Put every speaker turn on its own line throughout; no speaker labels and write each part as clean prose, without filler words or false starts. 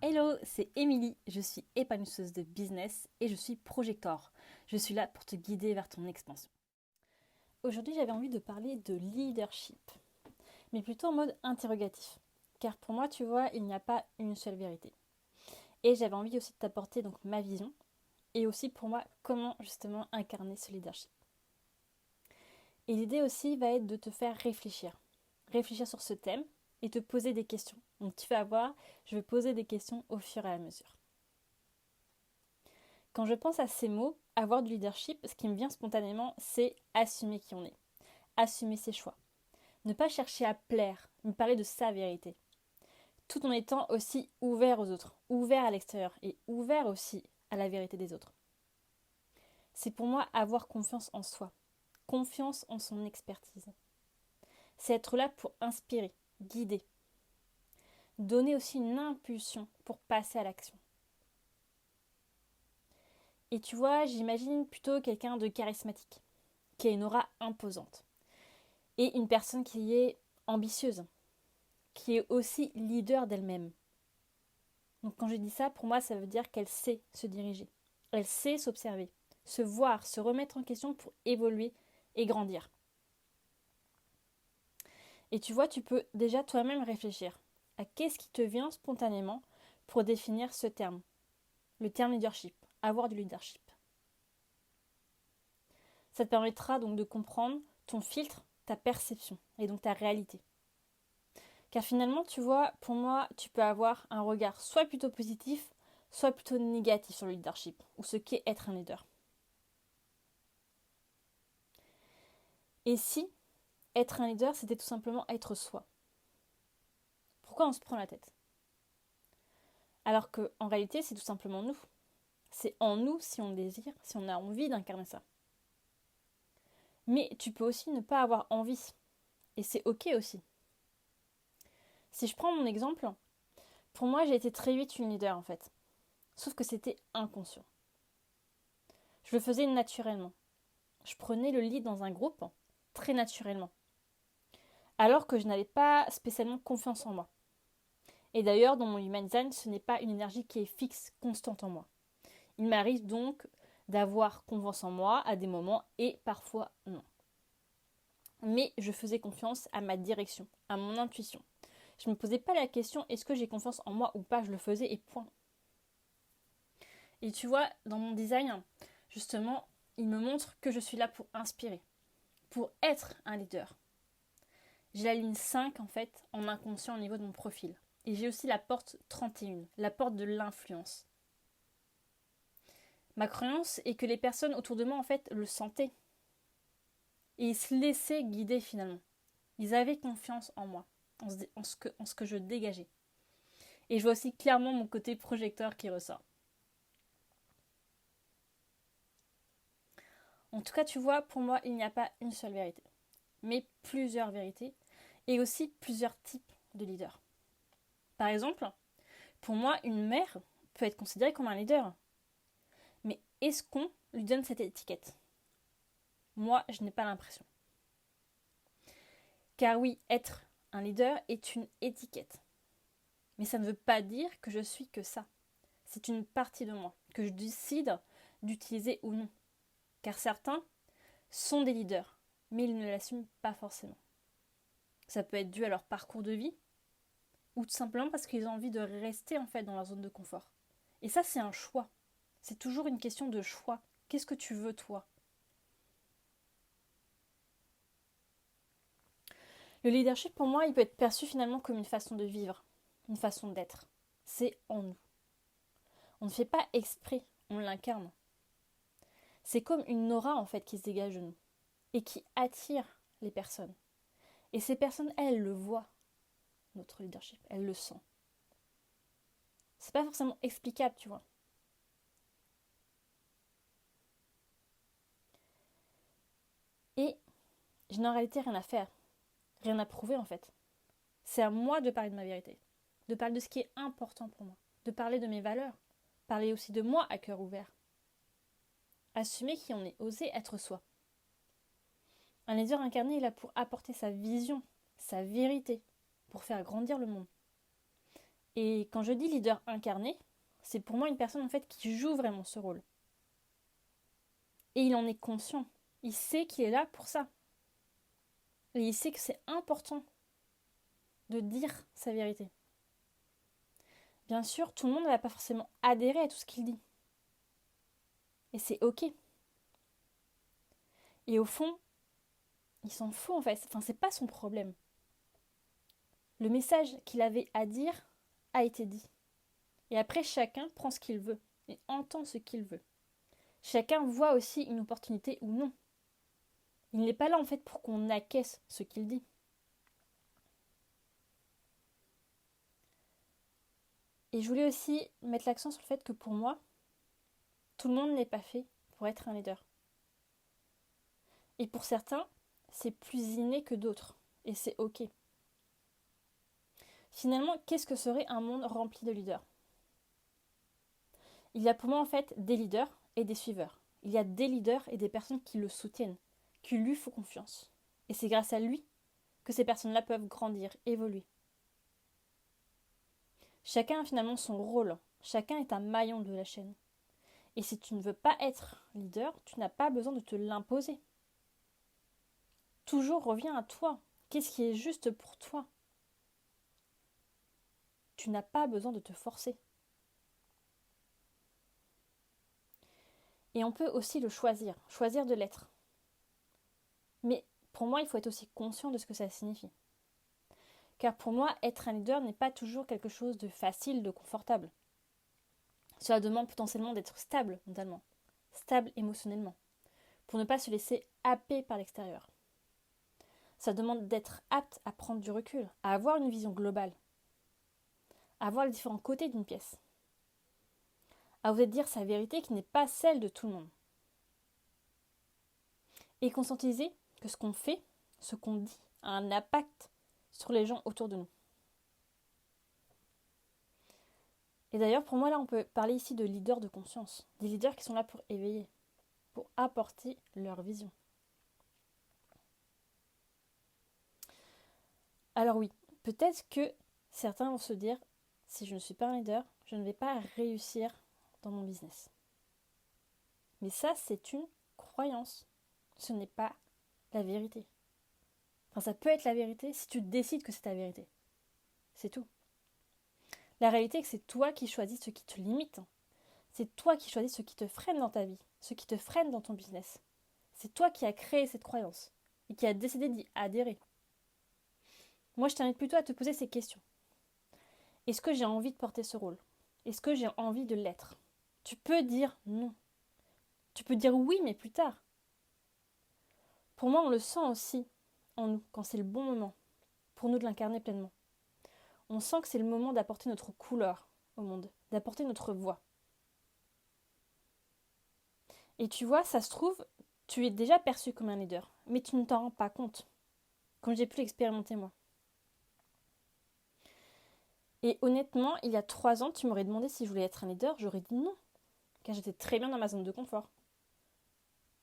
Hello, c'est Émilie, je suis épanouisseuse de business et je suis projector. Je suis là pour te guider vers ton expansion. Aujourd'hui, j'avais envie de parler de leadership, mais plutôt en mode interrogatif. Car pour moi, tu vois, il n'y a pas une seule vérité. Et j'avais envie aussi de t'apporter donc ma vision et aussi pour moi comment justement incarner ce leadership. Et l'idée aussi va être de te faire réfléchir. Réfléchir sur ce thème et te poser des questions. Donc tu vas voir, je vais poser des questions au fur et à mesure. Quand je pense à ces mots, avoir du leadership, ce qui me vient spontanément, c'est assumer qui on est, assumer ses choix. Ne pas chercher à plaire, mais parler de sa vérité. Tout en étant aussi ouvert aux autres, ouvert à l'extérieur et ouvert aussi à la vérité des autres. C'est pour moi avoir confiance en soi, confiance en son expertise. C'est être là pour inspirer, guider, donner aussi une impulsion pour passer à l'action. Et tu vois, j'imagine plutôt quelqu'un de charismatique, qui a une aura imposante. Et une personne qui est ambitieuse, qui est aussi leader d'elle-même. Donc quand je dis ça, pour moi, ça veut dire qu'elle sait se diriger. Elle sait s'observer, se voir, se remettre en question pour évoluer et grandir. Et tu vois, tu peux déjà toi-même réfléchir à qu'est-ce qui te vient spontanément pour définir ce terme. Le terme leadership, avoir du leadership. Ça te permettra donc de comprendre ton filtre, ta perception et donc ta réalité. Car finalement, tu vois, pour moi, tu peux avoir un regard soit plutôt positif, soit plutôt négatif sur le leadership, ou ce qu'est être un leader. Et si être un leader, c'était tout simplement être soi? Pourquoi on se prend la tête? Alors qu'en réalité, c'est tout simplement nous. C'est en nous si on désire, si on a envie d'incarner ça. Mais tu peux aussi ne pas avoir envie. Et c'est ok aussi. Si je prends mon exemple, pour moi, j'ai été très vite une leader en fait. Sauf que c'était inconscient. Je le faisais naturellement. Je prenais le lead dans un groupe très naturellement. Alors que je n'avais pas spécialement confiance en moi. Et d'ailleurs, dans mon human design, ce n'est pas une énergie qui est fixe, constante en moi. Il m'arrive donc d'avoir confiance en moi à des moments et parfois non. Mais je faisais confiance à ma direction, à mon intuition. Je ne me posais pas la question est-ce que j'ai confiance en moi ou pas, je le faisais et point. Et tu vois, dans mon design, justement, il me montre que je suis là pour inspirer, pour être un leader. J'ai la ligne 5 en fait en inconscient au niveau de mon profil. Et j'ai aussi la porte 31, la porte de l'influence. Ma croyance est que les personnes autour de moi en fait le sentaient. Et ils se laissaient guider finalement. Ils avaient confiance en moi, en ce que je dégageais. Et je vois aussi clairement mon côté projecteur qui ressort. En tout cas, tu vois, pour moi, il n'y a pas une seule vérité, mais plusieurs vérités et aussi plusieurs types de leaders. Par exemple, pour moi, une mère peut être considérée comme un leader. Mais est-ce qu'on lui donne cette étiquette? Moi, je n'ai pas l'impression. Car oui, être un leader est une étiquette. Mais ça ne veut pas dire que je suis que ça. C'est une partie de moi que je décide d'utiliser ou non. Car certains sont des leaders, mais ils ne l'assument pas forcément. Ça peut être dû à leur parcours de vie, ou tout simplement parce qu'ils ont envie de rester en fait dans leur zone de confort. Et ça, c'est un choix. C'est toujours une question de choix. Qu'est-ce que tu veux toi? Le leadership, pour moi, il peut être perçu finalement comme une façon de vivre, une façon d'être. C'est en nous. On ne fait pas exprès, on l'incarne. C'est comme une aura en fait qui se dégage de nous et qui attire les personnes. Et ces personnes, elles le voient, notre leadership, elles le sentent. C'est pas forcément explicable, tu vois. Et je n'ai en réalité rien à faire, rien à prouver en fait. C'est à moi de parler de ma vérité, de parler de ce qui est important pour moi, de parler de mes valeurs, parler aussi de moi à cœur ouvert. Assumer qui on est, oser être soi. Un leader incarné est là pour apporter sa vision, sa vérité, pour faire grandir le monde. Et quand je dis leader incarné, c'est pour moi une personne en fait qui joue vraiment ce rôle. Et il en est conscient. Il sait qu'il est là pour ça. Et il sait que c'est important de dire sa vérité. Bien sûr, tout le monde ne va pas forcément adhérer à tout ce qu'il dit. Et c'est ok. Et au fond, il s'en fout en fait. Enfin, c'est pas son problème. Le message qu'il avait à dire a été dit. Et après, chacun prend ce qu'il veut et entend ce qu'il veut. Chacun voit aussi une opportunité ou non. Il n'est pas là en fait pour qu'on acquiesce ce qu'il dit. Et je voulais aussi mettre l'accent sur le fait que pour moi, tout le monde n'est pas fait pour être un leader. Et pour certains, c'est plus inné que d'autres. Et c'est ok. Finalement, qu'est-ce que serait un monde rempli de leaders ? Il y a pour moi en fait des leaders et des suiveurs. Il y a des leaders et des personnes qui le soutiennent, qui lui font confiance. Et c'est grâce à lui que ces personnes-là peuvent grandir, évoluer. Chacun a finalement son rôle. Chacun est un maillon de la chaîne. Et si tu ne veux pas être leader, tu n'as pas besoin de te l'imposer. Toujours reviens à toi. Qu'est-ce qui est juste pour toi ? Tu n'as pas besoin de te forcer. Et on peut aussi le choisir de l'être. Mais pour moi, il faut être aussi conscient de ce que ça signifie. Car pour moi, être un leader n'est pas toujours quelque chose de facile, de confortable. Cela demande potentiellement d'être stable mentalement, stable émotionnellement, pour ne pas se laisser happer par l'extérieur. Ça demande d'être apte à prendre du recul, à avoir une vision globale, à voir les différents côtés d'une pièce, à oser dire sa vérité qui n'est pas celle de tout le monde. Et conscientiser que ce qu'on fait, ce qu'on dit, a un impact sur les gens autour de nous. Et d'ailleurs, pour moi, là, on peut parler ici de leaders de conscience, des leaders qui sont là pour éveiller, pour apporter leur vision. Alors oui, peut-être que certains vont se dire, si je ne suis pas un leader, je ne vais pas réussir dans mon business. Mais ça, c'est une croyance. Ce n'est pas la vérité. Enfin, ça peut être la vérité si tu décides que c'est ta vérité. C'est tout. La réalité, c'est que c'est toi qui choisis ce qui te limite. C'est toi qui choisis ce qui te freine dans ta vie, ce qui te freine dans ton business. C'est toi qui as créé cette croyance et qui as décidé d'y adhérer. Moi, je t'invite plutôt à te poser ces questions. Est-ce que j'ai envie de porter ce rôle ? Est-ce que j'ai envie de l'être ? Tu peux dire non. Tu peux dire oui, mais plus tard. Pour moi, on le sent aussi en nous, quand c'est le bon moment, pour nous de l'incarner pleinement. On sent que c'est le moment d'apporter notre couleur au monde, d'apporter notre voix. Et tu vois, ça se trouve, tu es déjà perçu comme un leader, mais tu ne t'en rends pas compte, comme j'ai pu l'expérimenter moi. Et honnêtement, il y a 3 ans, tu m'aurais demandé si je voulais être un leader, j'aurais dit non, car j'étais très bien dans ma zone de confort.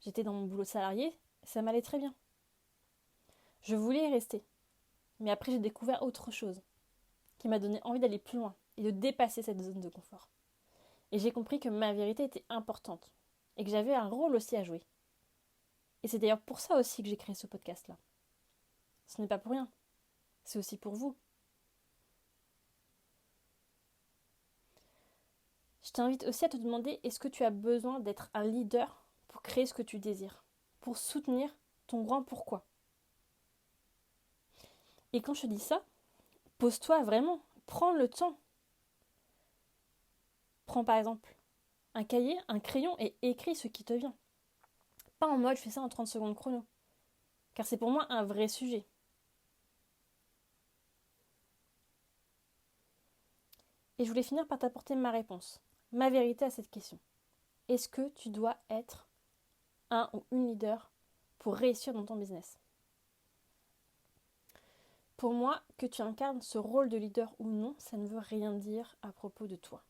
J'étais dans mon boulot salarié, ça m'allait très bien. Je voulais y rester, mais après j'ai découvert autre chose, qui m'a donné envie d'aller plus loin et de dépasser cette zone de confort. Et j'ai compris que ma vérité était importante, et que j'avais un rôle aussi à jouer. Et c'est d'ailleurs pour ça aussi que j'ai créé ce podcast-là. Ce n'est pas pour rien, c'est aussi pour vous. Je t'invite aussi à te demander, est-ce que tu as besoin d'être un leader pour créer ce que tu désires, pour soutenir ton grand pourquoi ? Et quand je te dis ça, pose-toi vraiment, prends le temps. Prends par exemple un cahier, un crayon et écris ce qui te vient. Pas en mode je fais ça en 30 secondes chrono, car c'est pour moi un vrai sujet. Et je voulais finir par t'apporter ma réponse, ma vérité à cette question. Est-ce que tu dois être un ou une leader pour réussir dans ton business ? Pour moi, que tu incarnes ce rôle de leader ou non, ça ne veut rien dire à propos de toi.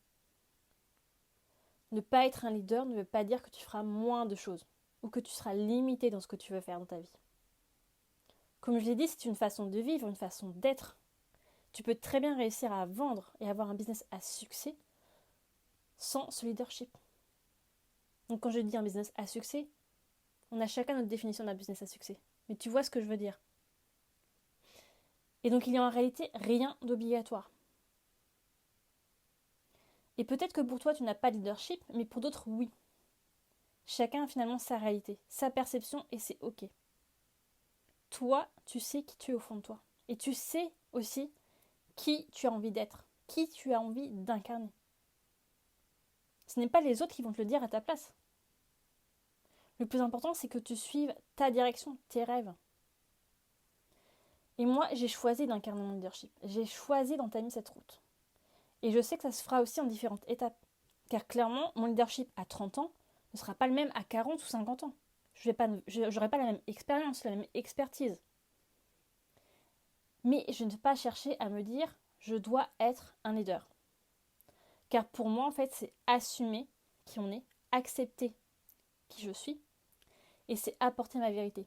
Ne pas être un leader ne veut pas dire que tu feras moins de choses ou que tu seras limité dans ce que tu veux faire dans ta vie. Comme je l'ai dit, c'est une façon de vivre, une façon d'être. Tu peux très bien réussir à vendre et avoir un business à succès sans ce leadership. Donc quand je dis un business à succès, on a chacun notre définition d'un business à succès. Mais tu vois ce que je veux dire. Et donc il y a en réalité rien d'obligatoire. Et peut-être que pour toi tu n'as pas de leadership, mais pour d'autres oui. Chacun a finalement sa réalité, sa perception et c'est ok. Toi, tu sais qui tu es au fond de toi. Et tu sais aussi qui tu as envie d'être, qui tu as envie d'incarner. Ce n'est pas les autres qui vont te le dire à ta place. Le plus important, c'est que tu suives ta direction, tes rêves. Et moi, j'ai choisi d'incarner mon leadership. J'ai choisi d'entamer cette route. Et je sais que ça se fera aussi en différentes étapes. Car clairement, mon leadership à 30 ans ne sera pas le même à 40 ou 50 ans. Je n'aurai pas la même expérience, la même expertise. Mais je ne vais pas chercher à me dire je dois être un leader. Car pour moi, en fait, c'est assumer qui on est, accepter qui je suis, et c'est apporter ma vérité.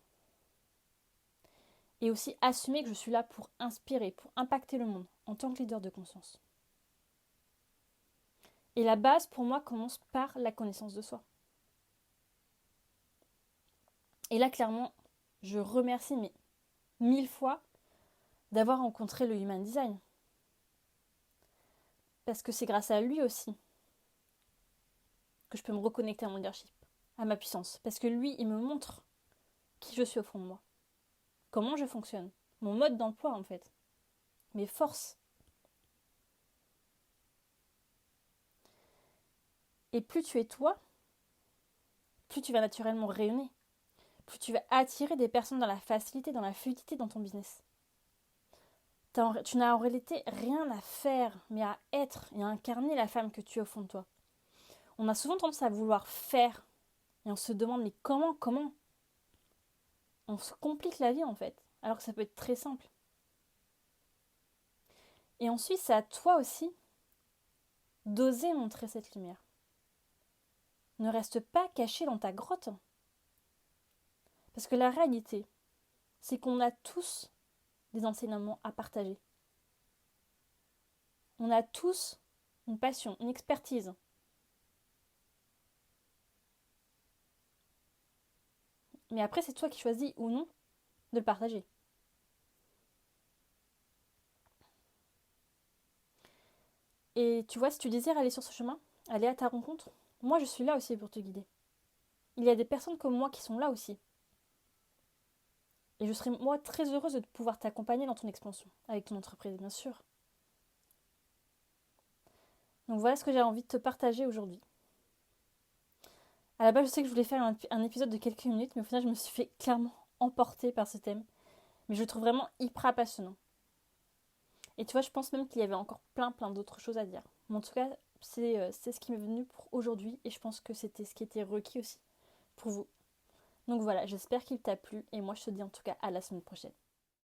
Et aussi assumer que je suis là pour inspirer, pour impacter le monde en tant que leader de conscience. Et la base, pour moi, commence par la connaissance de soi. Et là, clairement, je remercie 1000 fois d'avoir rencontré le Human Design. Parce que c'est grâce à lui aussi que je peux me reconnecter à mon leadership, à ma puissance. Parce que lui, il me montre qui je suis au fond de moi. Comment je fonctionne. Mon mode d'emploi, en fait. Mes forces. Et plus tu es toi, plus tu vas naturellement rayonner. Plus tu vas attirer des personnes dans la facilité, dans la fluidité dans ton business. Tu n'as en réalité rien à faire, mais à être et à incarner la femme que tu es au fond de toi. On a souvent tendance à vouloir faire. Et on se demande, mais comment On se complique la vie en fait, alors que ça peut être très simple. Et ensuite, c'est à toi aussi d'oser montrer cette lumière. Ne reste pas caché dans ta grotte. Parce que la réalité, c'est qu'on a tous des enseignements à partager. On a tous une passion, une expertise. Mais après, c'est toi qui choisis ou non de le partager. Et tu vois, si tu désires aller sur ce chemin, aller à ta rencontre, moi je suis là aussi pour te guider. Il y a des personnes comme moi qui sont là aussi. Et je serai moi très heureuse de pouvoir t'accompagner dans ton expansion, avec ton entreprise bien sûr. Donc voilà ce que j'ai envie de te partager aujourd'hui. À la base, je sais que je voulais faire un épisode de quelques minutes, mais au final, je me suis fait clairement emporter par ce thème. Mais je le trouve vraiment hyper passionnant. Et tu vois, je pense même qu'il y avait encore plein d'autres choses à dire. Mais en tout cas, c'est ce qui m'est venu pour aujourd'hui, et je pense que c'était ce qui était requis aussi pour vous. Donc voilà, j'espère qu'il t'a plu, et moi je te dis en tout cas à la semaine prochaine.